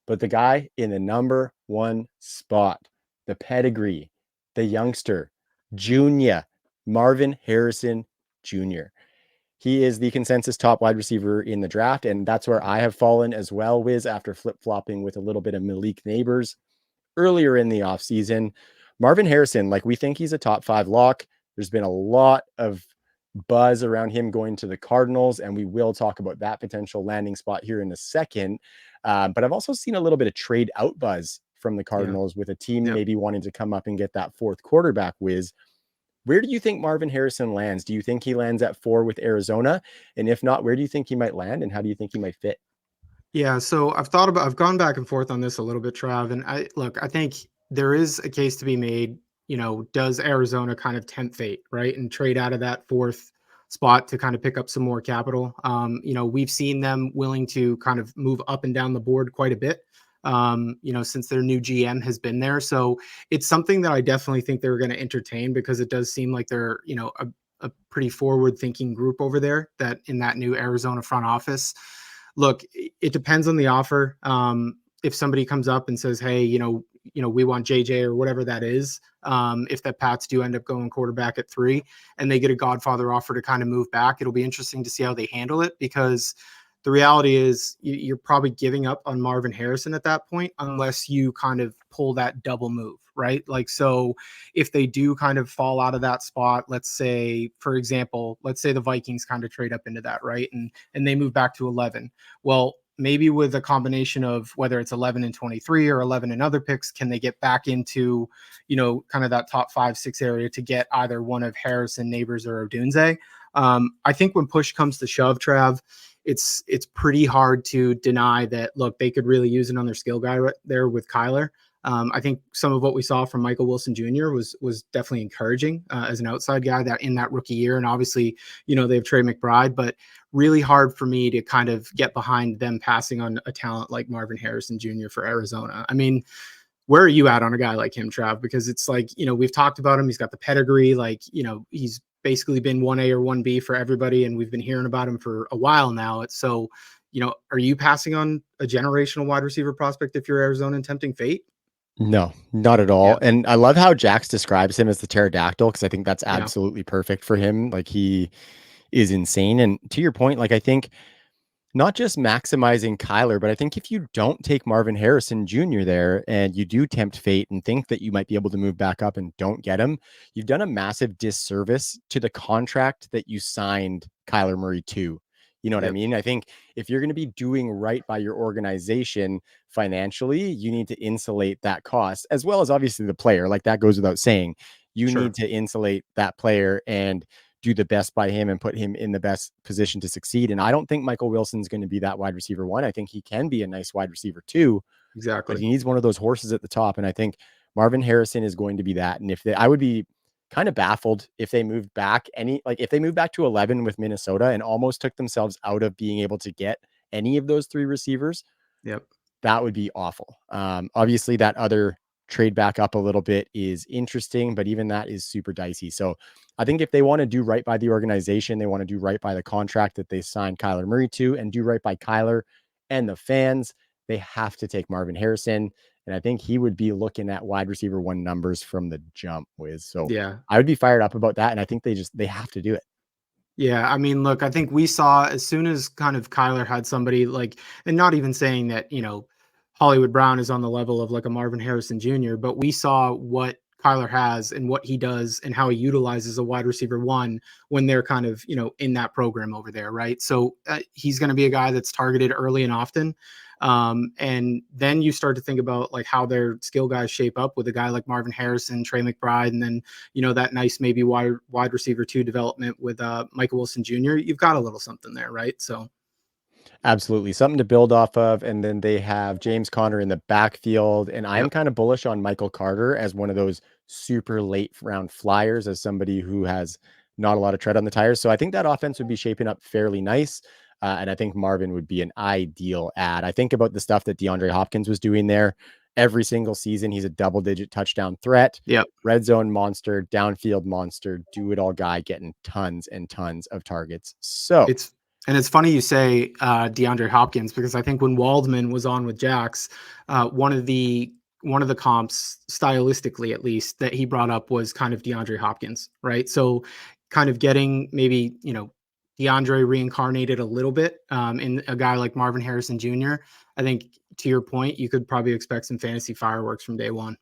but the guy in the number one spot, the pedigree, the youngster, Junior, Marvin Harrison Jr. He is the consensus top wide receiver in the draft, and that's where I have fallen as well, Wiz, after flip-flopping with a little bit of Malik Neighbors earlier in the offseason. Marvin Harrison, like, we think he's a top 5 lock. There's been a lot of buzz around him going to the Cardinals, and we will talk about that potential landing spot here in a second. But I've also seen a little bit of trade out buzz from the Cardinals with a team maybe wanting to come up and get that fourth quarterback, Wiz. Where do you think Marvin Harrison lands? Do you think he lands at 4 with Arizona? And if not, where do you think he might land, and how do you think he might fit? Yeah, so I've gone back and forth on this a little bit, Trav. And I think there is a case to be made. Does Arizona kind of tempt fate, right? And trade out of that fourth spot to kind of pick up some more capital. We've seen them willing to kind of move up and down the board quite a bit. Since their new GM has been there. So it's something that I definitely think they're going to entertain, because it does seem like they're, a pretty forward thinking group over there, that in that new Arizona front office. Look, it depends on the offer. If somebody comes up and says, hey, we want JJ or whatever that is, if the Pats do end up going quarterback at 3 and they get a Godfather offer to kind of move back, it'll be interesting to see how they handle it, because the reality is you're probably giving up on Marvin Harrison at that point, unless you kind of pull that double move, right? Like, so if they do kind of fall out of that spot, let's say, for example, let's say the Vikings kind of trade up into that, right? And they move back to 11. Well, maybe with a combination of whether it's 11 and 23 or 11 and other picks, can they get back into, kind of that top 5-6 area to get either one of Harrison, Neighbors, or Odunze? I think when push comes to shove, Trav, it's pretty hard to deny that, look, they could really use another skill guy right there with Kyler. I think some of what we saw from Michael Wilson Jr. was definitely encouraging as an outside guy that in that rookie year. And obviously, they have Trey McBride, but really hard for me to kind of get behind them passing on a talent like Marvin Harrison Jr. for Arizona. I mean, where are you at on a guy like him, Trav? Because it's like, we've talked about him. He's got the pedigree, like, he's basically been 1A or 1B for everybody, and we've been hearing about him for a while now. It's so, are you passing on a generational wide receiver prospect if you're Arizona and tempting fate? No, not at all. And I love how Jax describes him as the pterodactyl, because I think that's absolutely perfect for him. Like, he is insane. And to your point, like, I think not just maximizing Kyler, but I think if you don't take Marvin Harrison Jr. there and you do tempt fate and think that you might be able to move back up and don't get him, you've done a massive disservice to the contract that you signed Kyler Murray to. You know what I mean? I think if you're going to be doing right by your organization financially, you need to insulate that cost, as well as obviously the player. Like, that goes without saying. You need to insulate that player and do the best by him and put him in the best position to succeed. And I don't think Michael Wilson's going to be that wide receiver 1. I think he can be a nice wide receiver 2. Exactly. But he needs one of those horses at the top. And I think Marvin Harrison is going to be that. And I would be kind of baffled if they moved back if they moved back to 11 with Minnesota and almost took themselves out of being able to get any of those 3 receivers. That would be awful. Obviously that other trade back up a little bit is interesting, but even that is super dicey. So I think if they want to do right by the organization, they want to do right by the contract that they signed Kyler Murray to, and do right by Kyler and the fans, they have to take Marvin Harrison. And I think he would be looking at wide receiver 1 numbers from the jump, Wiz. So I would be fired up about that. And I think they have to do it. Yeah, I mean, look, I think we saw as soon as kind of Kyler had somebody like, and not even saying that, Hollywood Brown is on the level of like a Marvin Harrison Jr., but we saw what Kyler has and what he does and how he utilizes a wide receiver 1 when they're kind of, in that program over there, right? So he's going to be a guy that's targeted early and often. And then you start to think about like how their skill guys shape up with a guy like Marvin Harrison, Trey McBride, and then, that nice maybe wide receiver 2 development with Michael Wilson Jr. You've got a little something there, right? So absolutely something to build off of. And then they have James Conner in the backfield. And I'm kind of bullish on Michael Carter as one of those super late round flyers, as somebody who has not a lot of tread on the tires. So I think that offense would be shaping up fairly nice. And I think Marvin would be an ideal add. I think about the stuff that DeAndre Hopkins was doing there. Every single season, he's a double-digit touchdown threat. Red zone monster, downfield monster, do-it-all guy getting tons and tons of targets. So And it's funny you say DeAndre Hopkins, because I think when Waldman was on with Jax, one of the comps, stylistically at least, that he brought up was kind of DeAndre Hopkins, right? So kind of getting maybe, DeAndre reincarnated a little bit in a guy like Marvin Harrison Jr. I think, to your point, you could probably expect some fantasy fireworks from day one.